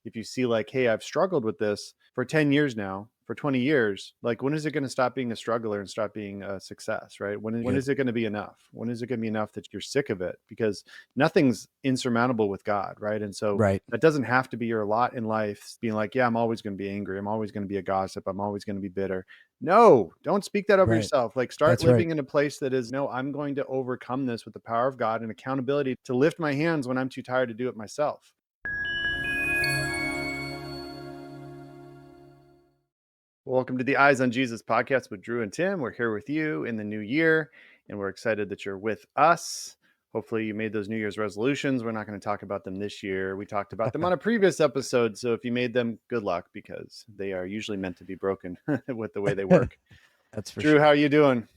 if you see like, hey, I've struggled with this for 10 years now, for 20 years, like when is it going to stop being a struggler and stop being a success, right? When Good. is it going to be enough? When is it going to be enough that you're sick of it? Because nothing's insurmountable with God, right? And so Right. that doesn't have to be your lot in life, being like, yeah, I'm always going to be angry. I'm always going to be a gossip. I'm always going to be bitter. No, don't speak that over Right. yourself. Like start That's right. living in a place that is, no, I'm going to overcome this with the power of God and accountability to lift my hands when I'm too tired to do it myself. Welcome to the Eyes on Jesus podcast with Drew and Tim. We're here with you in the new year, and we're excited that you're with us. Hopefully, you made those New Year's resolutions. We're not going to talk about them this year. We talked about them on a previous episode. So if you made them, good luck, because they are usually meant to be broken with the way they work. That's for Drew, sure. how are you doing?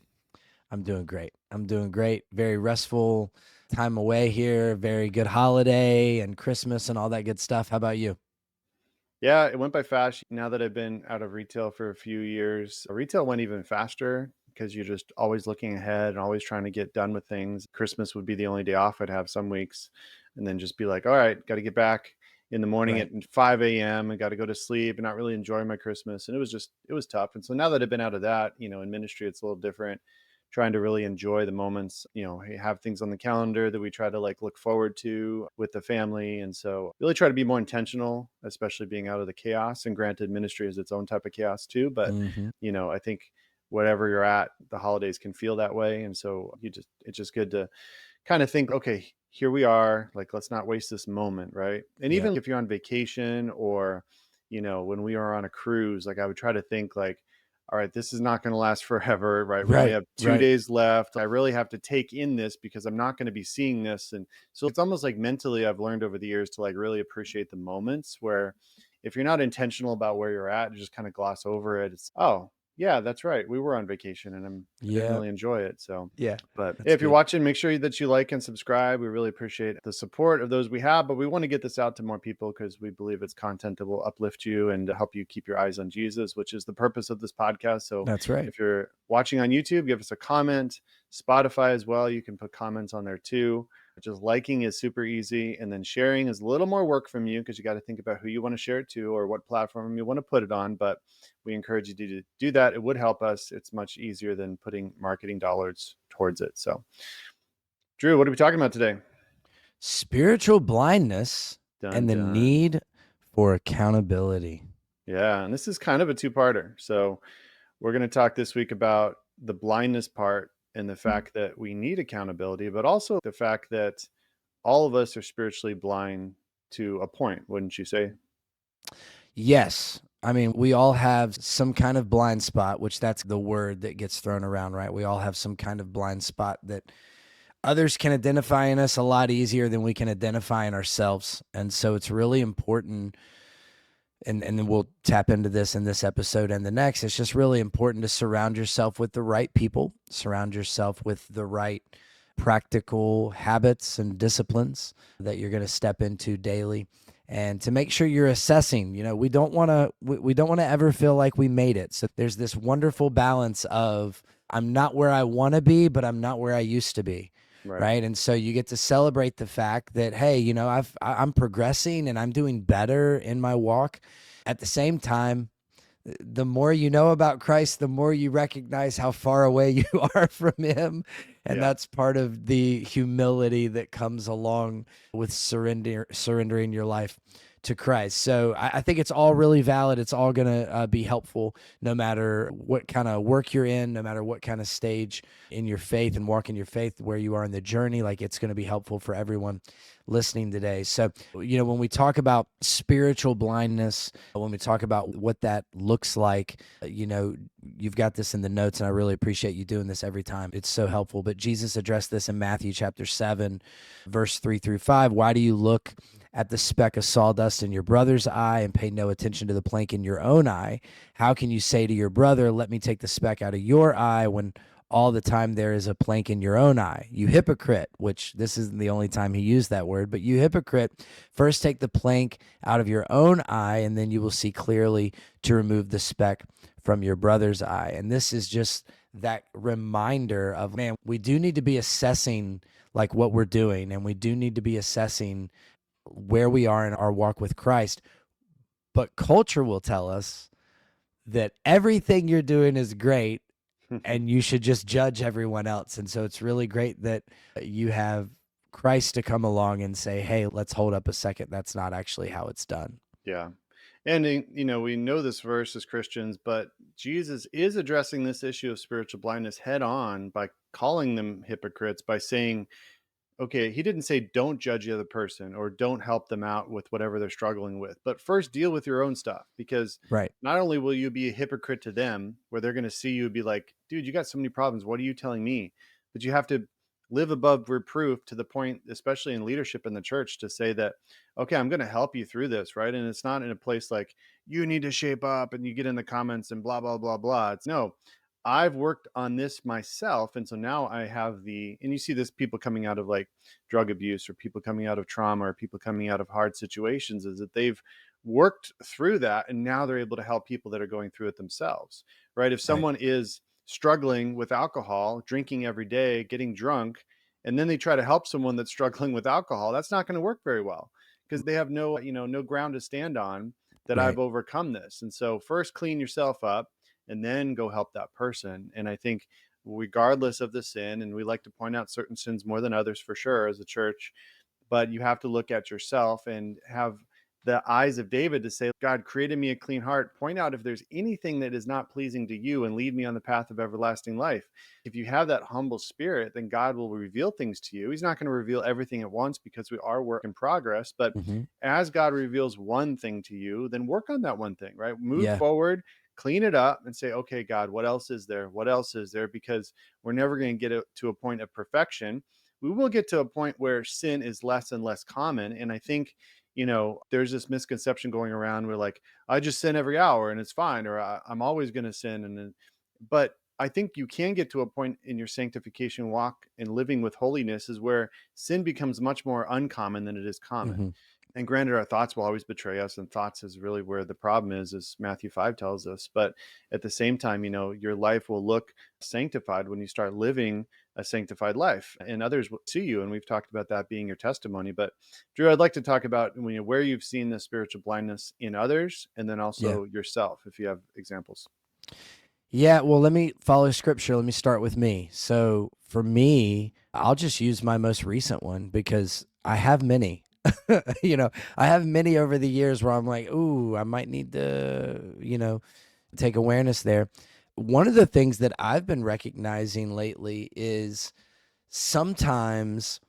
I'm doing great. I'm doing great. Very restful time away here. Very good holiday and Christmas and all that good stuff. How about you? Yeah, it went by fast. Now that I've been out of retail for a few years, retail went even faster because you're just always looking ahead and always trying to get done with things. Christmas would be the only day off I'd have some weeks, and then just be like, all right, got to get back in the morning Right. at 5 a.m. and got to go to sleep and not really enjoy my Christmas. And it was tough. And so now that I've been out of that, in ministry, it's a little different, trying to really enjoy the moments, have things on the calendar that we try to like look forward to with the family. And so really try to be more intentional, especially being out of the chaos. And granted, ministry is its own type of chaos too. But, Mm-hmm. I think whatever you're at, the holidays can feel that way. And so it's just good to kind of think, okay, here we are, like, let's not waste this moment. Right. And Yeah. even if you're on vacation or, when we are on a cruise, like I would try to think like, all right, this is not going to last forever, right? We only Right. have two Right. days left. I really have to take in this because I'm not going to be seeing this. And so it's almost like mentally, I've learned over the years to like really appreciate the moments where if you're not intentional about where you're at, you just kind of gloss over it. It's, oh, yeah, that's right. We were on vacation and I didn't Yeah. really enjoy it. So, Yeah. but That's if you're good. watching, make sure that you like and subscribe. We really appreciate the support of those we have, but we want to get this out to more people because we believe it's content that will uplift you and help you keep your eyes on Jesus, which is the purpose of this podcast. So That's right. if you're watching on YouTube, give us a comment. Spotify as well, you can put comments on there too. Just liking is super easy. And then sharing is a little more work from you because you got to think about who you want to share it to or what platform you want to put it on. But we encourage you to do that. It would help us. It's much easier than putting marketing dollars towards it. So, Drew, what are we talking about today? Spiritual blindness Dun and the dun. need for accountability. Yeah. And this is kind of a two-parter. So, we're going to talk this week about the blindness part and the fact that we need accountability, but also the fact that all of us are spiritually blind to a point, wouldn't you say? Yes. I mean, we all have some kind of blind spot, which that's the word that gets thrown around, right? We all have some kind of blind spot that others can identify in us a lot easier than we can identify in ourselves. And so it's really important, and then we'll tap into this in this episode and the next. It's just really important to surround yourself with the right people, surround yourself with the right practical habits and disciplines that you're going to step into daily, and to make sure you're assessing. We don't want to we don't want to ever feel like we made it. So there's this wonderful balance of, I'm not where I want to be, but I'm not where I used to be. Right. Right. And so you get to celebrate the fact that, hey, I'm progressing and I'm doing better in my walk. At the same time, the more you know about Christ, the more you recognize how far away you are from him. And Yeah. that's part of the humility that comes along with surrendering your life to Christ. So I think it's all really valid. It's all going to be helpful no matter what kind of work you're in, no matter what kind of stage in your faith and walk in your faith, where you are in the journey. Like, it's going to be helpful for everyone listening today. So, when we talk about spiritual blindness, when we talk about what that looks like, you've got this in the notes, and I really appreciate you doing this every time. It's so helpful. But Jesus addressed this in Matthew chapter 7, verse 3-5. Why do you look at the speck of sawdust in your brother's eye and pay no attention to the plank in your own eye? How can you say to your brother, let me take the speck out of your eye, when all the time there is a plank in your own eye? You hypocrite, which this isn't the only time he used that word, but you hypocrite, first take the plank out of your own eye, and then you will see clearly to remove the speck from your brother's eye. And this is just that reminder of, man, we do need to be assessing like what we're doing, and we do need to be assessing where we are in our walk with Christ. But culture will tell us that everything you're doing is great and you should just judge everyone else. And so it's really great that you have Christ to come along and say, hey, let's hold up a second. That's not actually how it's done. Yeah. And, we know this verse as Christians, but Jesus is addressing this issue of spiritual blindness head on by calling them hypocrites, by saying, okay, he didn't say don't judge the other person or don't help them out with whatever they're struggling with, but first deal with your own stuff, because Right. not only will you be a hypocrite to them, where they're going to see you and be like, dude, you got so many problems. What are you telling me? But you have to live above reproof to the point, especially in leadership in the church, to say that, okay, I'm going to help you through this. Right. And it's not in a place like you need to shape up and you get in the comments and blah, blah, blah, blah. It's no, I've worked on this myself. And so now I have and you see this people coming out of like drug abuse or people coming out of trauma or people coming out of hard situations, is that they've worked through that and now they're able to help people that are going through it themselves. Right. If Right. someone is struggling with alcohol, drinking every day, getting drunk, and then they try to help someone that's struggling with alcohol, that's not going to work very well, because they have no ground to stand on that I've Right. overcome this. And so first clean yourself up and then go help that person. And I think regardless of the sin, and we like to point out certain sins more than others for sure as a church, but you have to look at yourself and have the eyes of David to say, God, created me a clean heart. Point out if there's anything that is not pleasing to you and lead me on the path of everlasting life. If you have that humble spirit, then God will reveal things to you. He's not going to reveal everything at once because we are work in progress. But Mm-hmm. as God reveals one thing to you, then work on that one thing, right? Move Yeah. forward, clean it up, and say, okay, God, what else is there? What else is there? Because we're never going to get it to a point of perfection. We will get to a point where sin is less and less common. And I think, there's this misconception going around where like, I just sin every hour and it's fine, or I'm always going to sin. And then, but I think you can get to a point in your sanctification walk and living with holiness is where sin becomes much more uncommon than it is common. Mm-hmm. And granted, our thoughts will always betray us, and thoughts is really where the problem is, as Matthew 5 tells us. But at the same time, your life will look sanctified when you start living a sanctified life, and others will see you. And we've talked about that being your testimony. But Drew, I'd like to talk about where you've seen the spiritual blindness in others, and then Yeah. also yourself, if you have examples. Yeah, well, let me follow scripture. Let me start with me. So for me, I'll just use my most recent one because I have many. I have many over the years where I'm like, ooh, I might need to, take awareness there. One of the things that I've been recognizing lately is sometimes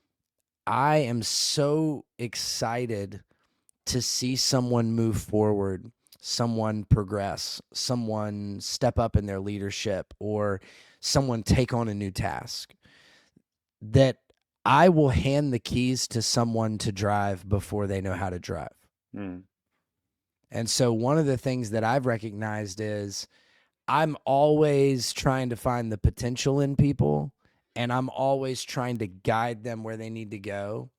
I am so excited to see someone move forward, someone progress, someone step up in their leadership, or someone take on a new task, that I will hand the keys to someone to drive before they know how to drive. Mm, And so one of the things that I've recognized is I'm always trying to find the potential in people and I'm always trying to guide them where they need to go.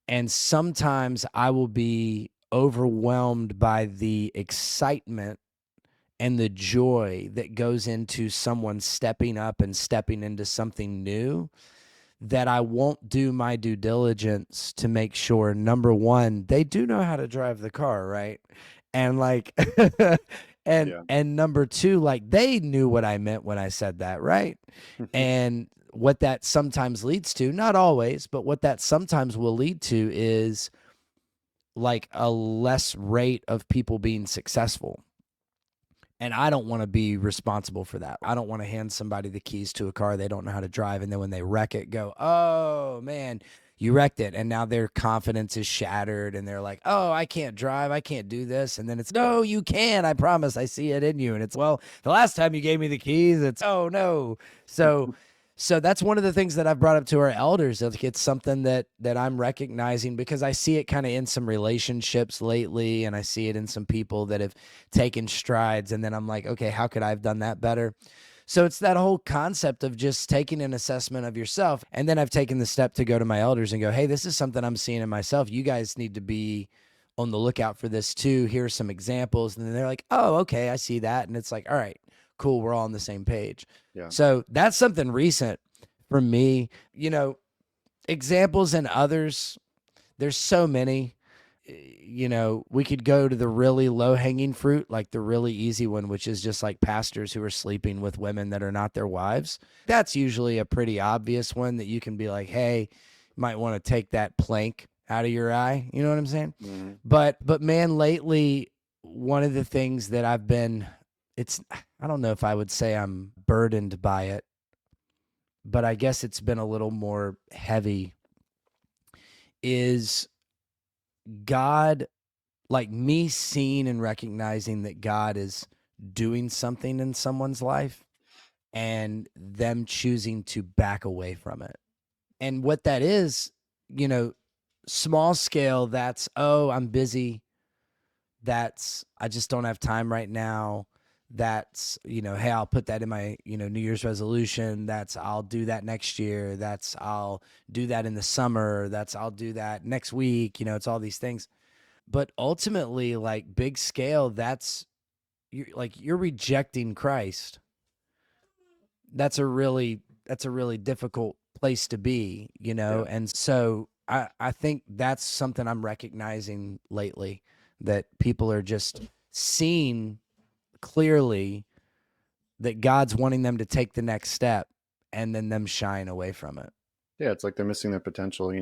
And sometimes I will be overwhelmed by the excitement and the joy that goes into someone stepping up and stepping into something new, that I won't do my due diligence to make sure, number one, they do know how to drive the car, right? And like yeah. and number two, like they knew what I meant when I said that, right? And what that sometimes leads to, not always, but what that sometimes will lead to is like a less rate of people being successful. And I don't want to be responsible for that. I don't want to hand somebody the keys to a car they don't know how to drive. And then when they wreck it, go, oh man, you wrecked it. And now their confidence is shattered. And they're like, oh, I can't drive. I can't do this. And then it's, no, you can. I promise. I see it in you. And it's, well, the last time you gave me the keys, it's, oh no. So that's one of the things that I've brought up to our elders. It's something that I'm recognizing because I see it kind of in some relationships lately, and I see it in some people that have taken strides. And then I'm like, okay, how could I have done that better? So it's that whole concept of just taking an assessment of yourself. And then I've taken the step to go to my elders and go, hey, this is something I'm seeing in myself. You guys need to be on the lookout for this too. Here are some examples. And then they're like, oh, okay, I see that. And it's like, all right, cool. We're all on the same page. Yeah. So that's something recent for me. Examples in others, there's so many. we could go to the really low hanging fruit, like the really easy one, which is just like pastors who are sleeping with women that are not their wives. That's usually a pretty obvious one that you can be like, hey, you might want to take that plank out of your eye. You know what I'm saying? Mhm. But man, lately, one of the things that it's, I don't know if I would say I'm burdened by it, but I guess it's been a little more heavy, is God, like me seeing and recognizing that God is doing something in someone's life and them choosing to back away from it. And what that is, you know, small scale, that's, oh, I'm busy. That's, I just don't have time right now. That's, hey, I'll put that in my, New Year's resolution. That's, I'll do that next year. That's, I'll do that in the summer. That's, I'll do that next week. It's all these things. But ultimately, like big scale, you're rejecting Christ. That's a really difficult place to be, Yeah. And so I think that's something I'm recognizing lately, that people are just seeing clearly that God's wanting them to take the next step and then them shying away from it. Yeah, it's like they're missing their potential,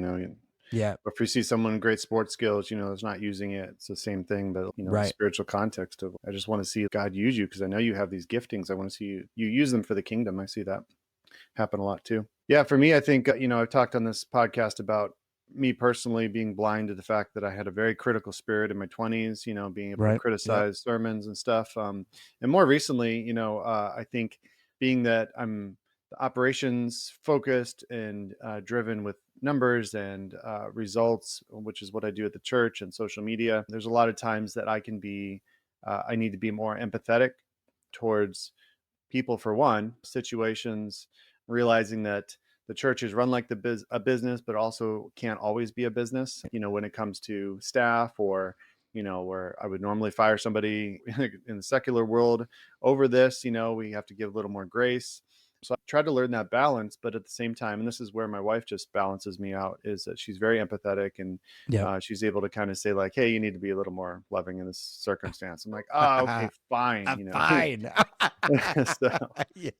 Yeah, if we see someone with great sports skills, is not using it, it's the same thing, but the right. spiritual context of I just want to see God use you because I know you have these giftings. I want to see you use them for the kingdom. I see that happen a lot too. Yeah, for me, I think I've talked on this podcast about me personally being blind to the fact that I had a very critical spirit in my 20s, being able to Right. Yep. criticize sermons and stuff. And more recently, I think being that I'm operations focused and driven with numbers and results, which is what I do at the church and social media. There's a lot of times that I need to be more empathetic towards people for one, situations, realizing that the church is run like a business, but also can't always be a business. When it comes to staff or where I would normally fire somebody in the secular world over this, we have to give a little more grace. So I try to learn that balance, but at the same time, and this is where my wife just balances me out, is that she's very empathetic and Yep. she's able to kind of say like, "Hey, you need to be a little more loving in this circumstance." I'm like, "Ah, okay, fine," I'm fine. so, Yes.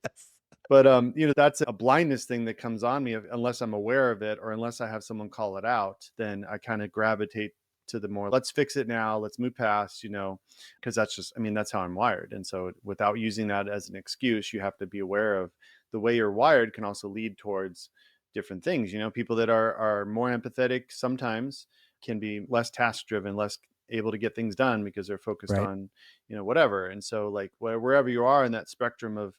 but that's a blindness thing that comes on me unless I'm aware of it or unless I have someone call it out. Then I kind of gravitate to the more let's fix it now, let's move past, because that's just, I mean, that's how I'm wired. And so without using that as an excuse, you have to be aware of the way you're wired can also lead towards different things. People that are more empathetic sometimes can be less task driven, less able to get things done because they're focused Right. on whatever. And so like wherever you are in that spectrum of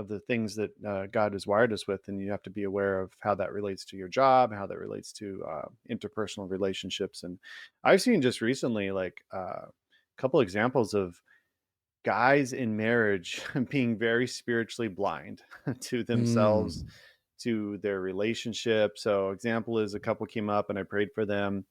the things that God has wired us with, and you have to be aware of how that relates to your job, how that relates to interpersonal relationships. And I've seen just recently like a couple examples of guys in marriage being very spiritually blind to themselves, Mm. to their relationship. So example is a couple came up and I prayed for them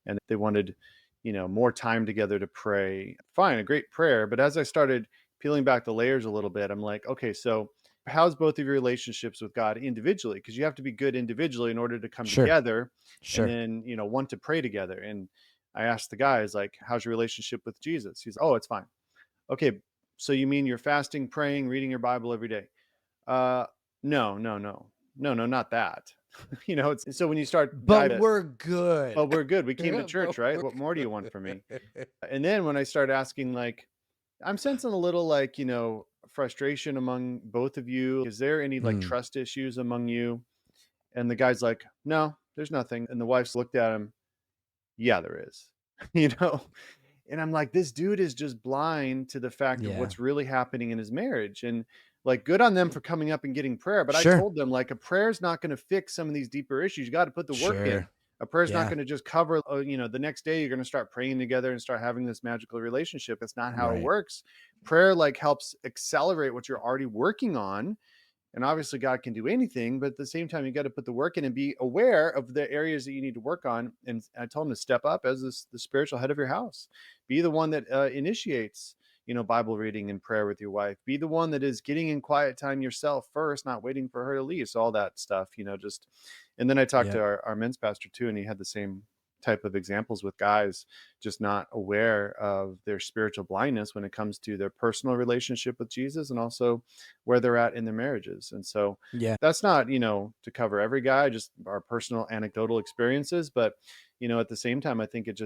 and they wanted, more time together to pray. Fine, a great prayer. But as I started peeling back the layers a little bit, I'm like, okay, so how's both of your relationships with God individually? Because you have to be good individually in order to come Sure. together and Sure. then, want to pray together. And I asked the guys, like, how's your relationship with Jesus? He's, oh, it's fine. Okay, so you mean you're fasting, praying, reading your Bible every day? Uh, no, no, no, no, no, not that. It's so when you start But diving, we're good. well, we're good. We came to But church, right? we're What more do you want from me? good. And then when I start asking, like, I'm sensing a little like, frustration among both of you. Is there any like Mm. trust issues among you? And the guy's like, no, there's nothing. And the wife's looked at him. Yeah, there is, you know? And I'm like, this dude is just blind to the fact of Yeah. what's really happening in his marriage. And like, good on them for coming up and getting prayer. But I Sure. told them, like, a prayer is not going to fix some of these deeper issues. You got to put the work in. Sure. A prayer is not Yeah. going to just cover, the next day you're going to start praying together and start having this magical relationship. That's not how it Right. works. Prayer like helps accelerate what you're already working on, and obviously, God can do anything, but at the same time, you got to put the work in and be aware of the areas that you need to work on. And I told him to step up as the spiritual head of your house. Be the one that initiates, Bible reading and prayer with your wife. Be the one that is getting in quiet time yourself first, not waiting for her to leave. So all that stuff, just. And then I talked to Yep. our men's pastor too, and he had the same type of examples with guys just not aware of their spiritual blindness when it comes to their personal relationship with Jesus and also where they're at in their marriages. And so Yeah. that's not, to cover every guy, just our personal anecdotal experiences, but at the same time, I think it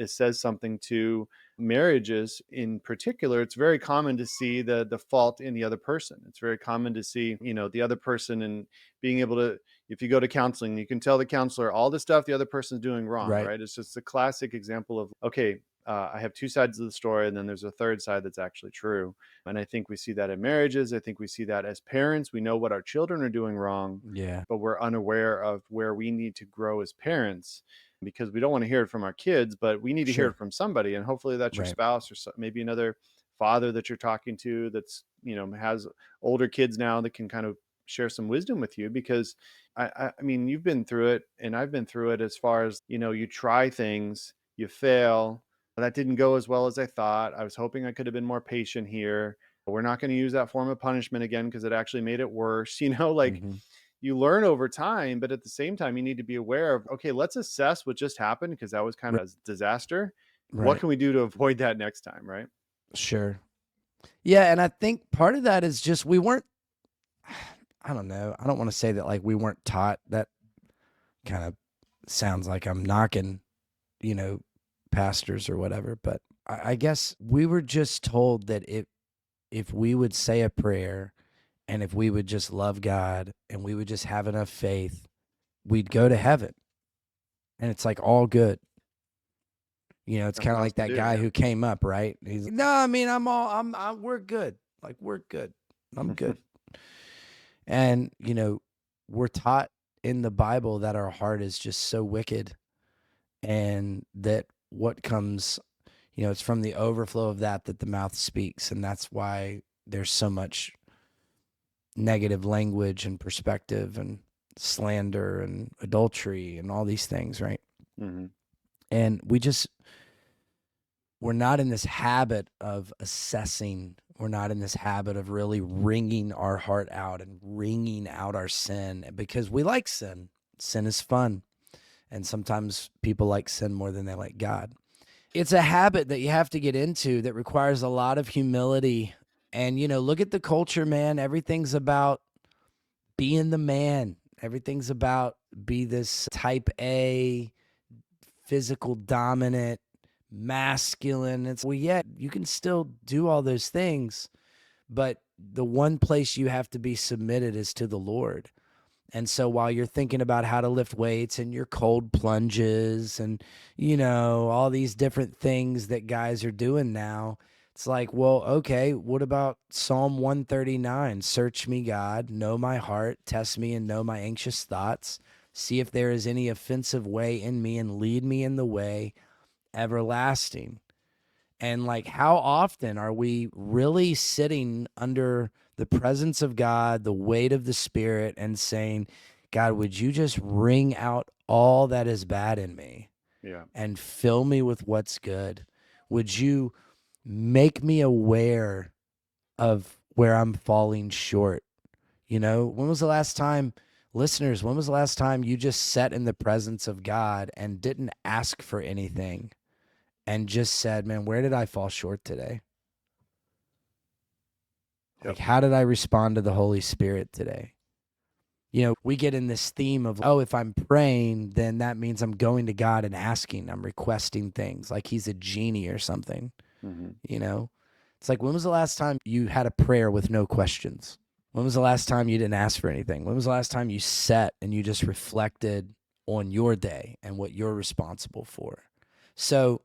says something to marriages in particular. It's very common to see the fault in the other person. It's very common to see, the other person and being able to, if you go to counseling, you can tell the counselor all the stuff the other person's doing wrong, Right. right? It's just a classic example of, okay, I have two sides of the story, and then there's a third side that's actually true. And I think we see that in marriages. I think we see that as parents. We know what our children are doing wrong, Yeah. but we're unaware of where we need to grow as parents, because we don't want to hear it from our kids, but we need to hear Sure. it from somebody. And hopefully that's your Right. spouse, or maybe another father that you're talking to that's, has older kids now that can kind of share some wisdom with you. Because I mean, you've been through it and I've been through it, as far as, you try things, you fail. That didn't go as well as I thought. I was hoping I could have been more patient here. We're not going to use that form of punishment again because it actually made it worse. Like, Hmm. you learn over time, but at the same time, you need to be aware of, okay, let's assess what just happened because that was kind Right. of a disaster. What Right. can we do to avoid that next time, right? Sure. Yeah, and I think part of that is just we weren't I don't know. I don't want to say that like we weren't taught. That kind of sounds like I'm knocking, you know, pastors or whatever, but I guess we were just told that if we would say a prayer and if we would just love God and we would just have enough faith, we'd go to heaven. And it's like all good. You know, it's kind Nothing of else like to that do. guy Yeah. who came up, right? He's like, no, I mean, we're good. Like, we're good. I'm good. And, you know, we're taught in the Bible that our heart is just so wicked and that what comes, you know, it's from the overflow of that the mouth speaks. And that's why there's so much negative language and perspective and slander and adultery and all these things, right? Hmm. And we're not in this habit of assessing. We're not in this habit of really wringing our heart out and wringing out our sin because we like sin. Sin is fun. And sometimes people like sin more than they like God. It's a habit that you have to get into that requires a lot of humility. And, you know, look at the culture, man. Everything's about being the man. Everything's about be this type A, physical dominant, masculine. It's well, yeah, you can still do all those things, but the one place you have to be submitted is to the Lord. And so while you're thinking about how to lift weights and your cold plunges and, you know, all these different things that guys are doing now, it's like, well, okay, what about Psalm 139? Search me, God, know my heart, test me and know my anxious thoughts. See if there is any offensive way in me and lead me in the way everlasting. And like, how often are we really sitting under the presence of God, the weight of the Spirit, and saying, God, would you just wring out all that is bad in me Yeah. and fill me with what's good? Would you make me aware of where I'm falling short? You know, when was the last time, listeners, when was the last time you just sat in the presence of God and didn't ask for anything? And just said, man, where did I fall short today? Like, Yep. how did I respond to the Holy Spirit today? You know, we get in this theme of, oh, if I'm praying, then that means I'm going to God and asking, I'm requesting things like he's a genie or something, Hmm. you know? It's like, when was the last time you had a prayer with no questions? When was the last time you didn't ask for anything? When was the last time you sat and you just reflected on your day and what you're responsible for? So,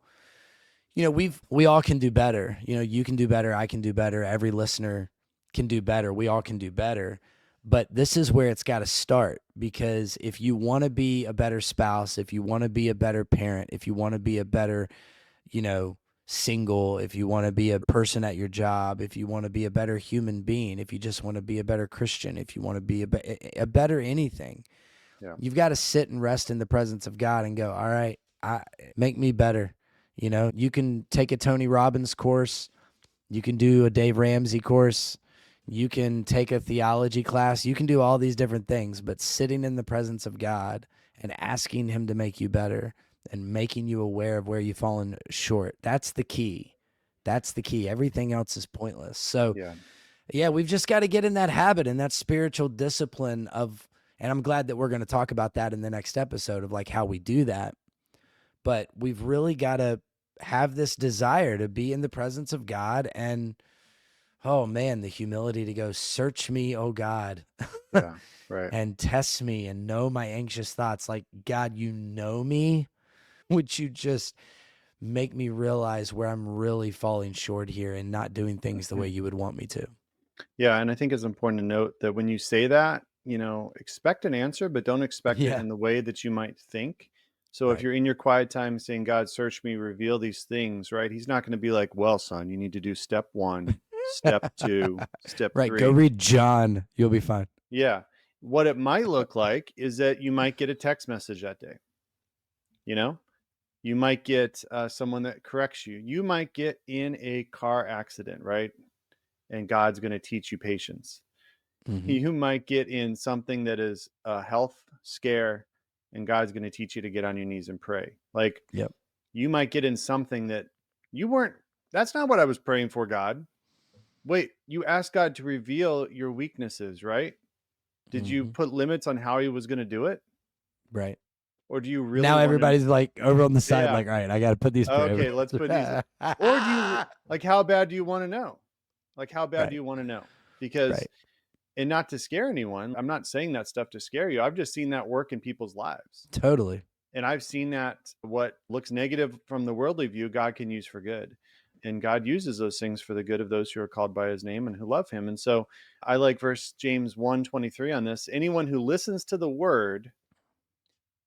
you know, we all can do better. You know, you can do better, I can do better, every listener can do better. We all can do better. But this is where it's got to start, because if you want to be a better spouse, if you want to be a better parent, if you want to be a better, you know, single, if you want to be a person at your job, if you want to be a better human being, if you just want to be a better Christian, if you want to be a better anything, Yeah. you've got to sit and rest in the presence of God and go, all right, make me better. You know, you can take a Tony Robbins course, you can do a Dave Ramsey course, you can take a theology class, you can do all these different things, but sitting in the presence of God and asking him to make you better, and making you aware of where you've fallen short. That's the key. That's the key. Everything else is pointless. So, Yeah. yeah, we've just got to get in that habit and that spiritual discipline of, and I'm glad that we're going to talk about that in the next episode of like how we do that. But we've really got to have this desire to be in the presence of God and, oh man, the humility to go, search me, oh God, Yeah. Right. and test me and know my anxious thoughts. Like, God, you know me. Would you just make me realize where I'm really falling short here and not doing things the way you would want me to? Yeah, and I think it's important to note that when you say that, expect an answer, but don't expect it Yeah. in the way that you might think. So if Right. you're in your quiet time saying, God, search me, reveal these things, right? He's not going to be like, well, son, you need to do step one, step two, step Right. Go three. read John. You'll be fine. Yeah. What it might look like is that you might get a text message that day, you know? You might get someone that corrects you. You might get in a car accident, right? And God's going to teach you patience. Hmm. You might get in something that is a health scare, and God's going to teach you to get on your knees and pray. Like, Yep. you might get in something that you weren't, that's not what I was praying for, God. Wait, you asked God to reveal your weaknesses, right? Did you Hmm. put limits on how he was going to do it? Right. Or do you really Now want to? everybody's like over on the side, Yeah. like, all right, I got to put these prayer. Okay, let's put these. Or do you, like, how bad do you want to know? Like, how bad do Right. you want to know? Because, Right. and not to scare anyone, I'm not saying that stuff to scare you. I've just seen that work in people's lives. Totally. And I've seen that what looks negative from the worldly view, God can use for good. And God uses those things for the good of those who are called by his name and who love him. And so I like verse James 1:23 on this. Anyone who listens to the word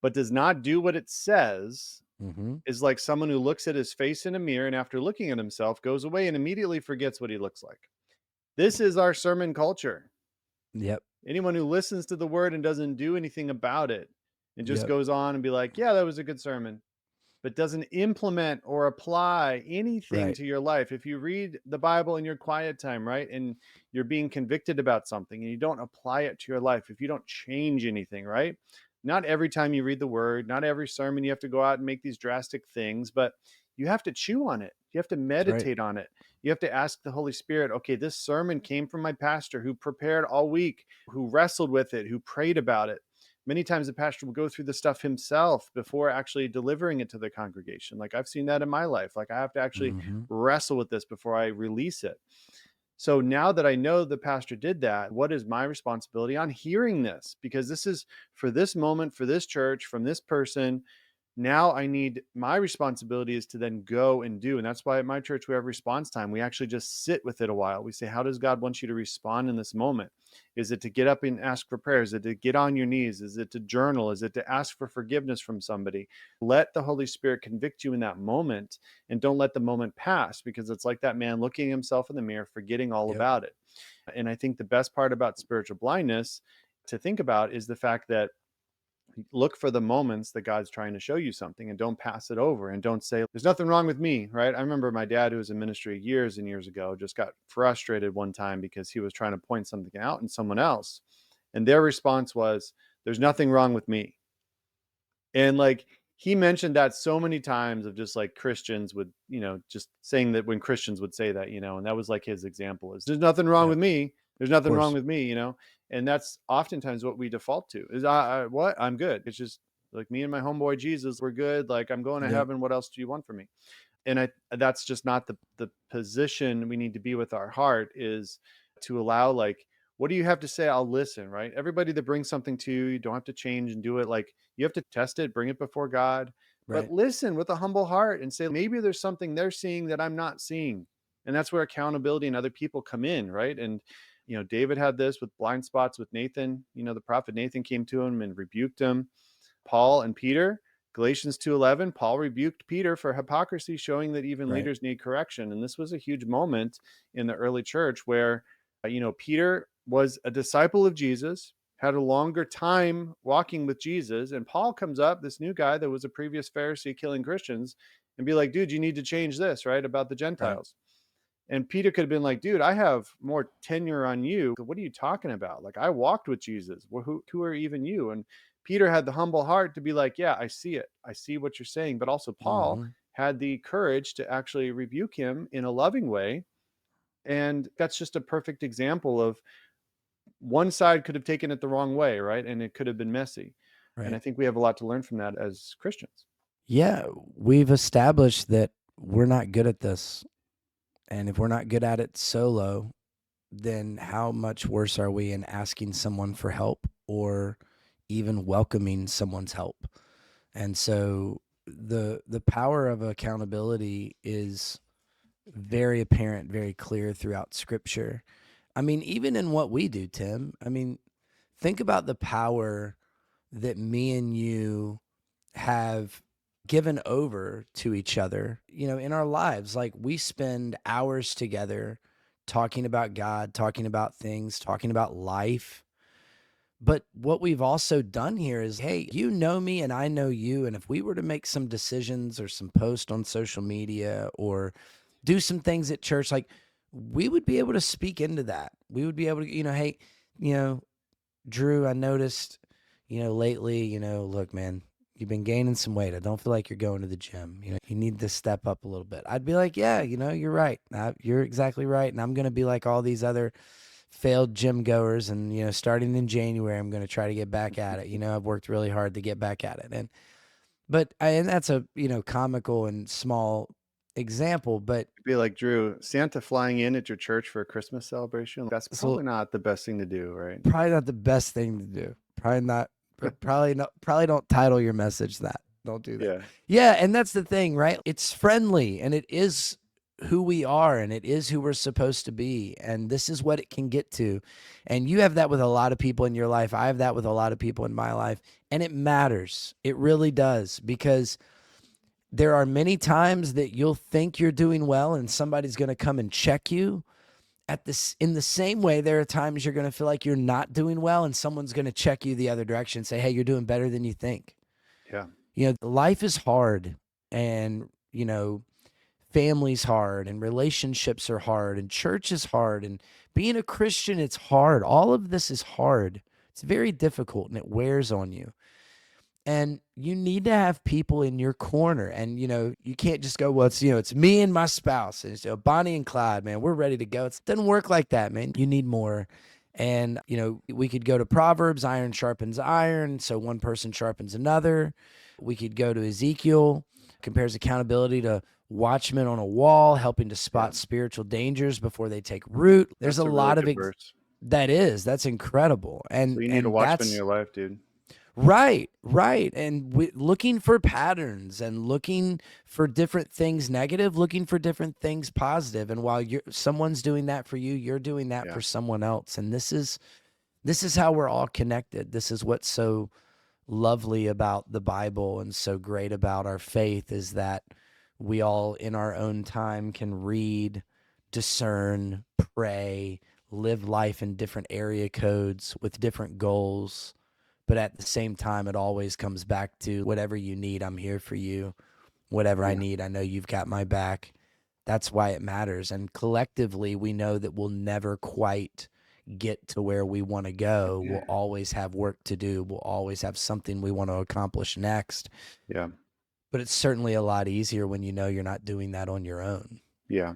but does not do what it says Hmm. is like someone who looks at his face in a mirror and after looking at himself goes away and immediately forgets what he looks like. This is our sermon culture. Yep. Anyone who listens to the word and doesn't do anything about it and just Yep. goes on and be like, yeah, that was a good sermon, but doesn't implement or apply anything Right. to your life. If you read the Bible in your quiet time, right, and you're being convicted about something and you don't apply it to your life, if you don't change anything, right? Not every time you read the word, not every sermon you have to go out and make these drastic things, but you have to chew on it. You have to That's right. meditate on it. You have to ask the Holy Spirit, okay, this sermon came from my pastor who prepared all week, who wrestled with it, who prayed about it. Many times the pastor will go through the stuff himself before actually delivering it to the congregation. Like, I've seen that in my life. Like, I have to actually Hmm. wrestle with this before I release it. So now that I know the pastor did that, what is my responsibility on hearing this? Because this is for this moment, for this church, from this person. Now I need, my responsibility is to then go and do. And that's why at my church, we have response time. We actually just sit with it a while. We say, how does God want you to respond in this moment? Is it to get up and ask for prayer? Is it to get on your knees? Is it to journal? Is it to ask for forgiveness from somebody? Let the Holy Spirit convict you in that moment, and don't let the moment pass, because it's like that man looking himself in the mirror, forgetting all Yep. about it. And I think the best part about spiritual blindness to think about is the fact that look for the moments that God's trying to show you something, and don't pass it over, and don't say, there's nothing wrong with me, right? I remember my dad, who was in ministry years and years ago, just got frustrated one time because he was trying to point something out in someone else. And their response was, there's nothing wrong with me. And like, he mentioned that so many times, of just like Christians would, just saying that when Christians would say that, and that was like his example is, there's nothing wrong Yep. with me. There's Of nothing wrong course. with me. And that's oftentimes what we default to is, what? I'm good. It's just like me and my homeboy Jesus, we're good. Like, I'm going to Yep. heaven. What else do you want from me? And that's just not the position we need to be with our heart, is to allow, like, what do you have to say? I'll listen, right? Everybody that brings something to you, you don't have to change and do it. Like, you have to test it, bring it before God, but Right. listen with a humble heart and say, maybe there's something they're seeing that I'm not seeing. And that's where accountability and other people come in, right? And David had this with blind spots with Nathan. The prophet Nathan came to him and rebuked him. Paul and Peter, Galatians 2:11, Paul rebuked Peter for hypocrisy, showing that even Right. leaders need correction. And this was a huge moment in the early church where, Peter was a disciple of Jesus, had a longer time walking with Jesus. And Paul comes up, this new guy that was a previous Pharisee killing Christians, and be like, dude, you need to change this, right? About the Right. Gentiles. And Peter could have been like, dude, I have more tenure on you. What are you talking about? Like, I walked with Jesus. Well, who are even you? And Peter had the humble heart to be like, yeah, I see it. I see what you're saying. But also Paul Mhm. had the courage to actually rebuke him in a loving way. And that's just a perfect example of one side could have taken it the wrong way, right? And it could have been messy. And I Right. think we have a lot to learn from that as Christians. Yeah, we've established that we're not good at this. And if we're not good at it solo, then how much worse are we in asking someone for help or even welcoming someone's help? And so the power of accountability is very apparent, very clear throughout scripture. I mean, even in what we do, Tim. I mean, think about the power that me and you have given over to each other, in our lives. Like we spend hours together talking about God, talking about things, talking about life. But what we've also done here is, hey, you know me and I know you. And if we were to make some decisions or some post on social media or do some things at church, like we would be able to speak into that. We would be able to, hey, you know, Drew, I noticed, lately, look, man, you've been gaining some weight. I don't feel like you're going to the gym. You need to step up a little bit. I'd be like, yeah, you're right. You're exactly right. And I'm going to be like all these other failed gym goers. And, starting in January, I'm going to try to get back at it. I've worked really hard to get back at it. And that's a, comical and small example, but Be like, Drew, Santa flying in at your church for a Christmas celebration. That's so probably not the best thing to do, right? probably not the best thing to do. Probably not, but probably not, probably don't title your message that. Don't do that. Yeah. Yeah. And that's the thing, right? It's friendly and it is who we are and it is who we're supposed to be. And this is what it can get to. And you have that with a lot of people in your life. I have that with a lot of people in my life. And it matters. It really does because there are many times that you'll think you're doing well and somebody's going to come and check you at this. In the same way, there are times you're going to feel like you're not doing well and someone's going to check you the other direction and say, hey, you're doing better than you think. Yeah. Life is hard and family's hard and relationships are hard and church is hard and being a Christian, it's hard. All of this is hard. It's very difficult and it wears on you. And you need to have people in your corner. And, you can't just go, well, it's me and my spouse. And it's, Bonnie and Clyde, man, we're ready to go. It doesn't work like that, man. You need more. And, we could go to Proverbs, iron sharpens iron. So one person sharpens another. We could go to Ezekiel, compares accountability to watchmen on a wall, helping to Yeah. spot spiritual dangers before they take root. There's a That's a really lot of good verse. that's incredible. So And, you need a and watchman in that's, your life, dude. right, right. And looking for patterns and looking for different things negative, looking for different things positive. And while someone's doing that for you, you're doing that Yeah. for someone else. And this is how we're all connected. This is what's so lovely about the Bible and so great about our faith is that we all in our own time can read, discern, pray, live life in different area codes with different goals, but at the same time, it always comes back to whatever you need, I'm here for you. Whatever I Yeah. need, I know you've got my back. That's why it matters. And collectively, we know that we'll never quite get to where we want to go. We'll always have work to do. We'll always have something we want to accomplish next. Yeah. But it's certainly a lot easier when you know you're not doing that on your own. Yeah.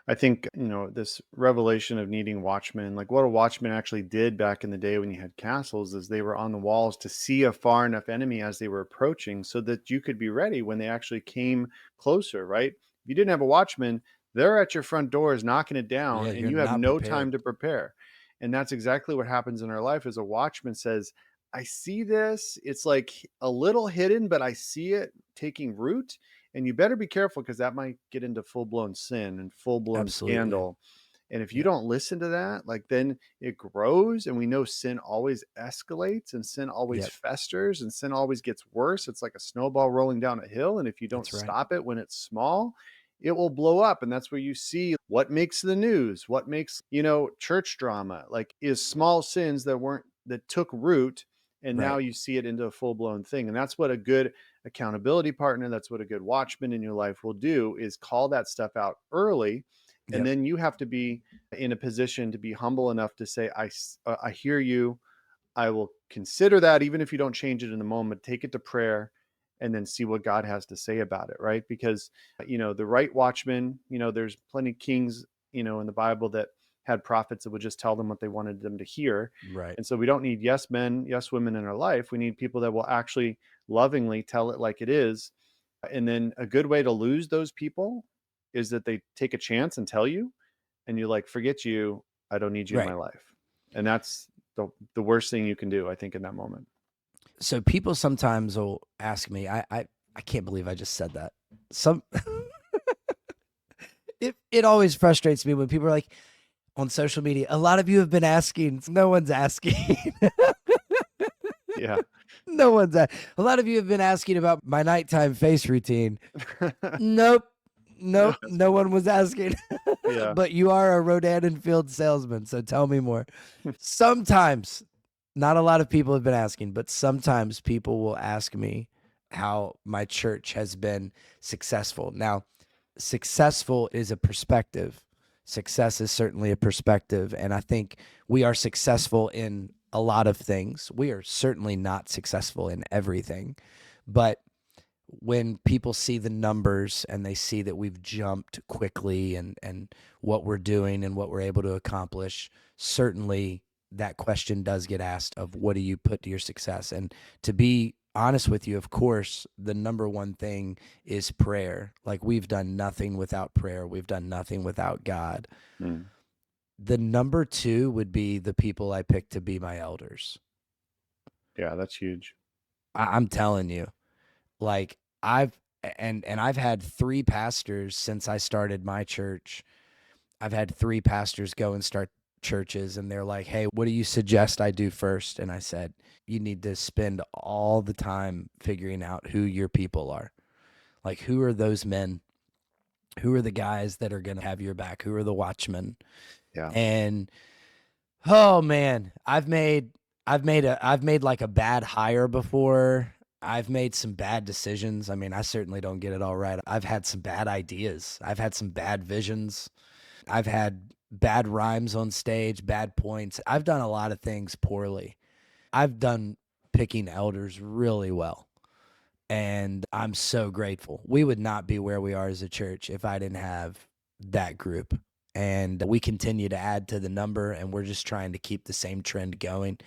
I think, this revelation of needing watchmen, like what a watchman actually did back in the day when you had castles, is they were on the walls to see a far enough enemy as they were approaching so that you could be ready when they actually came closer, right? If you didn't have a watchman, they're at your front doors knocking it down Yeah, and you're you have not no time prepared. to prepare. And that's exactly what happens in our life as a watchman says, I see this. It's like a little hidden, but I see it taking root, and you better be careful because that might get into full blown sin and full blown Absolutely. scandal. And if you Yeah. don't listen to that, like then it grows. And we know sin always escalates and sin always Yep. festers and sin always gets worse. It's like a snowball rolling down a hill. And if you don't That's right. stop it when it's small, it will blow up. And that's where you see what makes the news, what makes, church drama, like is small sins that took root. And now Right. you see it into a full blown thing. And that's what a good accountability partner, that's what a good watchman in your life will do, is call that stuff out early. And Yep. then you have to be in a position to be humble enough to say, I hear you. I will consider that even if you don't change it in the moment, take it to prayer and then see what God has to say about it, right? Because, the right watchman, there's plenty of kings, in the Bible that had prophets that would just tell them what they wanted them to hear. Right. And so we don't need yes men, yes women in our life. We need people that will actually lovingly tell it like it is. And then a good way to lose those people is that they take a chance and tell you, and you're like, forget you. I don't need you in my Right. life. And that's the worst thing you can do, I think, in that moment. So people sometimes will ask me, I can't believe I just said that. Some it always frustrates me when people are like on social media, a lot of you have been asking. No one's asking. Yeah. No one's a lot of you have been asking about my nighttime face routine. Nope. No, Nope. that's No funny. one was asking. Yeah. But you are a Rodan and Field salesman, so tell me more. Sometimes, not a lot of people have been asking, but sometimes people will ask me how my church has been successful. Now, successful is a perspective. Success is certainly a perspective. And I think we are successful in a lot of things. We are certainly not successful in everything. But when people see the numbers and they see that we've jumped quickly and what we're doing and what we're able to accomplish, certainly that question does get asked of what do you put to your success? And to be honest with you, of course, the number one thing is prayer. Like we've done nothing without prayer. We've done nothing without God. Mm. The number two would be the people I picked to be my elders. Yeah, that's huge. I'm telling you, like I've and I've had three pastors since I started my church. I've had three pastors go and start churches, and they're like, "Hey, what do you suggest I do first?" And I said, "You need to spend all the time figuring out who your people are. Like, who are those men? Who are the guys that are going to have your back? Who are the watchmen?" Yeah. And oh man, I've made like a bad hire before. I've made some bad decisions. I mean, I certainly don't get it all right. I've had some bad ideas. I've had some bad visions. I've had bad rhymes on stage, bad points. I've done a lot of things poorly. I've done picking elders really well. And I'm so grateful. We would not be where we are as a church if I didn't have that group. And we continue to add to the number, and we're just trying to keep the same trend going.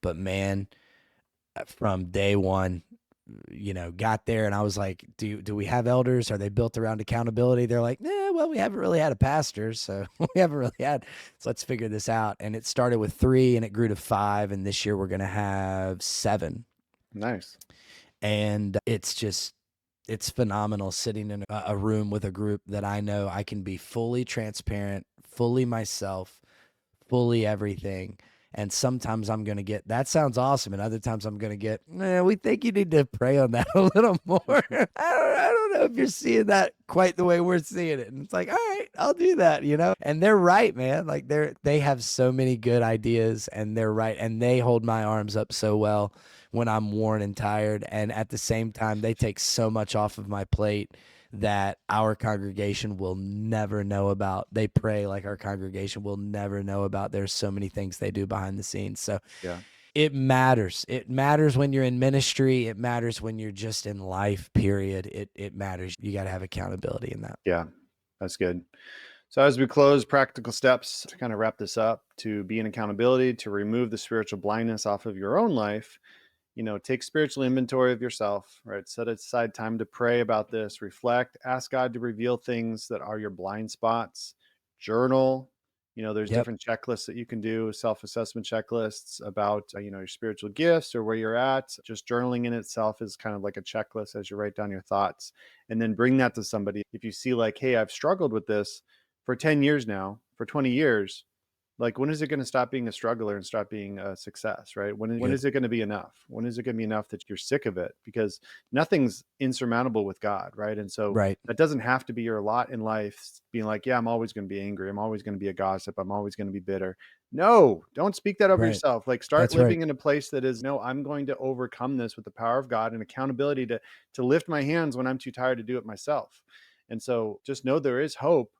But man, from day one, got there and I was like, do we have elders? Are they built around accountability? They're like, nah, well, we haven't really had a pastor, so we haven't really had. So let's figure this out. And it started with three, and it grew to five, and this year we're gonna have seven. Nice. And it's phenomenal sitting in a room with a group that I know I can be fully transparent, fully myself, fully everything. And sometimes I'm going to get, that sounds awesome. And other times I'm going to get, we think you need to pray on that a little more. I don't know if you're seeing that quite the way we're seeing it. And it's like, all right, I'll do that. And they're right, man. Like they have so many good ideas, and they're right. And they hold my arms up so well when I'm worn and tired. And at the same time, they take so much off of my plate that our congregation will never know about. They pray like our congregation will never know about. There's so many things they do behind the scenes. So Yeah. it matters. It matters when you're in ministry. It matters when you're just in life, period. It matters. You got to have accountability in that. Yeah. That's good. So as we close, practical steps to kind of wrap this up, to be in accountability, to remove the spiritual blindness off of your own life. Take spiritual inventory of yourself, right? Set aside time to pray about this, reflect, ask God to reveal things that are your blind spots, journal. There's Yep. different checklists that you can do, self-assessment checklists about, your spiritual gifts or where you're at. Just journaling in itself is kind of like a checklist as you write down your thoughts, and then bring that to somebody. If you see like, hey, I've struggled with this for 10 years now, for 20 years, like, when is it going to stop being a struggler and stop being a success, right? When Good. is it going to be enough? When is it going to be enough that you're sick of it? Because nothing's insurmountable with God, right? And so Right. that doesn't have to be your lot in life, being like, yeah, I'm always going to be angry. I'm always going to be a gossip. I'm always going to be bitter. No, don't speak that over Right. yourself. Like, start That's right. living in a place that is, no, I'm going to overcome this with the power of God and accountability to lift my hands when I'm too tired to do it myself. And so just know there is hope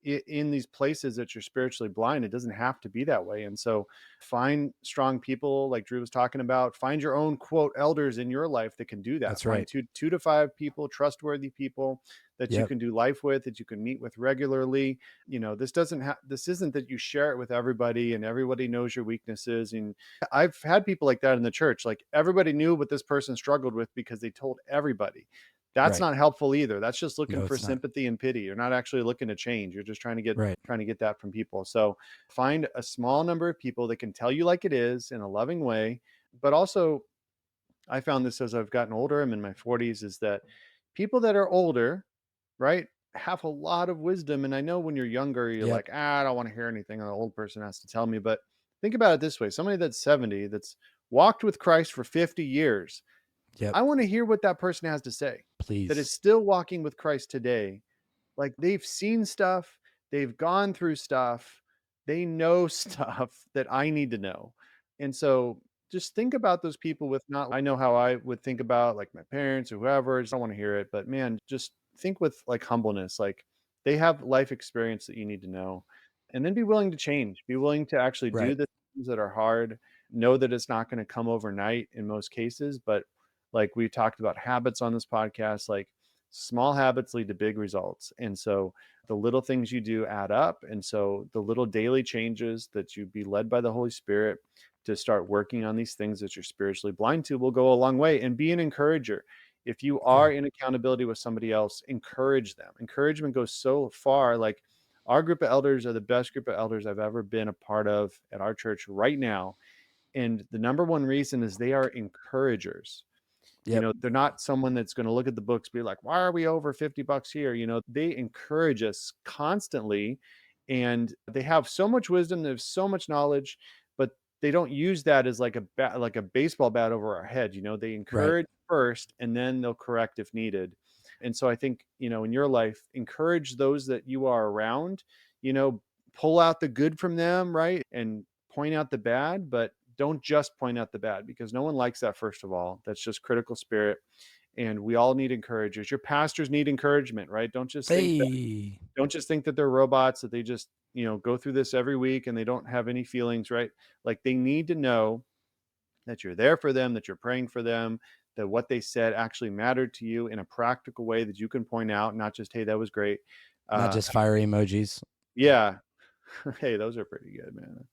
in these places that you're spiritually blind. It doesn't have to be that way. And so find strong people like Drew was talking about. Find your own quote elders in your life that can do that. That's Find right. two to five people, trustworthy people that you Yep. can do life with, that you can meet with regularly. This isn't that you share it with everybody and everybody knows your weaknesses. And I've had people like that in the church. Like everybody knew what this person struggled with because they told everybody. That's Right. not helpful either. That's just looking No, for it's not. sympathy and pity. You're not actually looking to change. You're just Right. trying to get that from people. So find a small number of people that can tell you like it is in a loving way. But also, I found this as I've gotten older, I'm in my 40s, is that people that are older, right, have a lot of wisdom. And I know when you're younger, you're Yep. like, I don't want to hear anything an old person has to tell me. But think about it this way: somebody that's 70, that's walked with Christ for 50 years, Yep. I want to hear what that person has to say, that is Please. still walking with Christ today. Like they've seen stuff, they've gone through stuff, they know stuff that I need to know. And so just think about those people with not, I know how I would think about like my parents or whoever. I just don't want to hear it. But man, just think with like humbleness. Like they have life experience that you need to know. And then be willing to change. Be willing to actually do Right. the things that are hard. Know that it's not going to come overnight in most cases, but like we talked about habits on this podcast, like small habits lead to big results. And so the little things you do add up. And so the little daily changes that you be led by the Holy Spirit to start working on these things that you're spiritually blind to will go a long way. And be an encourager. If you Yeah. are in accountability with somebody else, encourage them. Encouragement goes so far. Like our group of elders are the best group of elders I've ever been a part of at our church right now. And the number one reason is they are encouragers. Yep. They're not someone that's going to look at the books, be like, why are we over $50 here? They encourage us constantly, and they have so much wisdom. They have so much knowledge, but they don't use that as like a bat, like a baseball bat over our head. They Right. encourage first and then they'll correct if needed. And so I think, in your life, encourage those that you are around, you know, pull out the good from them, right? And point out the bad, but don't just point out the bad because no one likes that, first of all. That's just critical spirit. And we all need encouragers. Your pastors need encouragement, right? Hey. Don't just think that they're robots, that they just, go through this every week and they don't have any feelings, right? Like they need to know that you're there for them, that you're praying for them, that what they said actually mattered to you in a practical way that you can point out, not just, hey, that was great. Not Uh, just fire emojis. yeah. Hey, those are pretty good, man.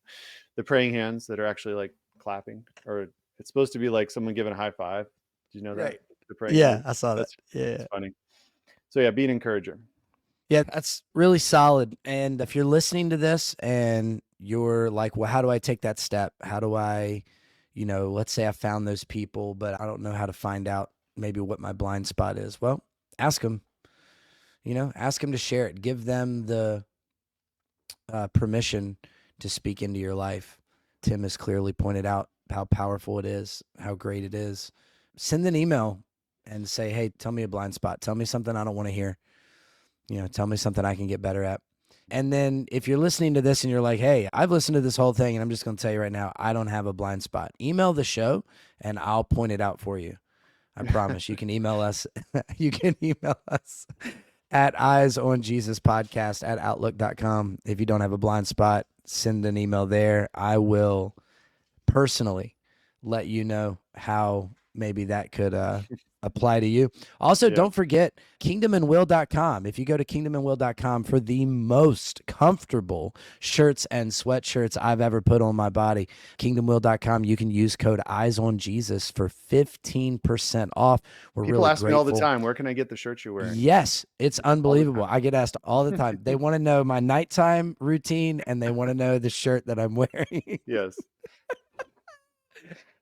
The praying hands that are actually like clapping, or it's supposed to be like someone giving a high five. Do you know that? Right. The praying Yeah, hands. I saw that. That's Yeah. funny. So yeah, be an encourager. Yeah, that's really solid. And if you're listening to this and you're like, well, how do I take that step? How do I, let's say I found those people, but I don't know how to find out maybe what my blind spot is. Well, ask them, ask them to share it. Give them the permission to speak into your life. Tim has clearly pointed out how powerful it is, how great it is. Send an email and say, hey, tell me a blind spot. Tell me something I don't want to hear. Tell me something I can get better at. And then if you're listening to this and you're like, hey, I've listened to this whole thing and I'm just going to tell you right now, I don't have a blind spot. Email the show and I'll point it out for you. I promise. You can email us. You can email us at eyesonjesuspodcast@outlook.com. If you don't have a blind spot, send an email there. I will personally let you know how maybe that could apply to you. Also, Yeah. don't forget kingdomandwill.com. If you go to kingdomandwill.com for the most comfortable shirts and sweatshirts I've ever put on my body, kingdomandwill.com, you can use code Eyes on Jesus for 15% off. We're People really ask me all the grateful. time, where can I get the shirt you're wearing? Yes, it's All the unbelievable. I get asked all the time. time. They want to know my nighttime routine and they want to know the shirt that I'm wearing. Yes.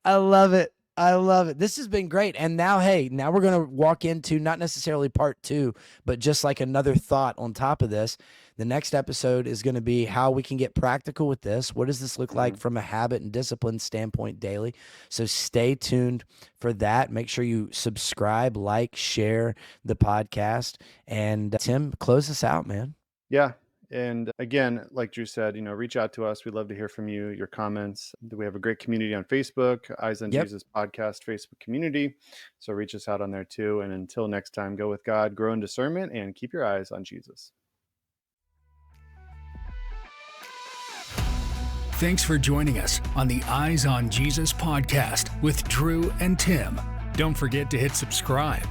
I love it. I love it. This has been great. And now, hey, now we're going to walk into not necessarily part 2, but just like another thought on top of this. The next episode is going to be how we can get practical with this. What does this look like Mhm. from a habit and discipline standpoint daily? So stay tuned for that. Make sure you subscribe, like, share the podcast. And Tim, close us out, man. Yeah. And again, like Drew said, reach out to us. We'd love to hear from you, your comments. We have a great community on Facebook, Eyes on Yep. Jesus podcast Facebook community. So reach us out on there too. And until next time, go with God, grow in discernment, and keep your eyes on Jesus. Thanks for joining us on the Eyes on Jesus podcast with Drew and Tim. Don't forget to hit subscribe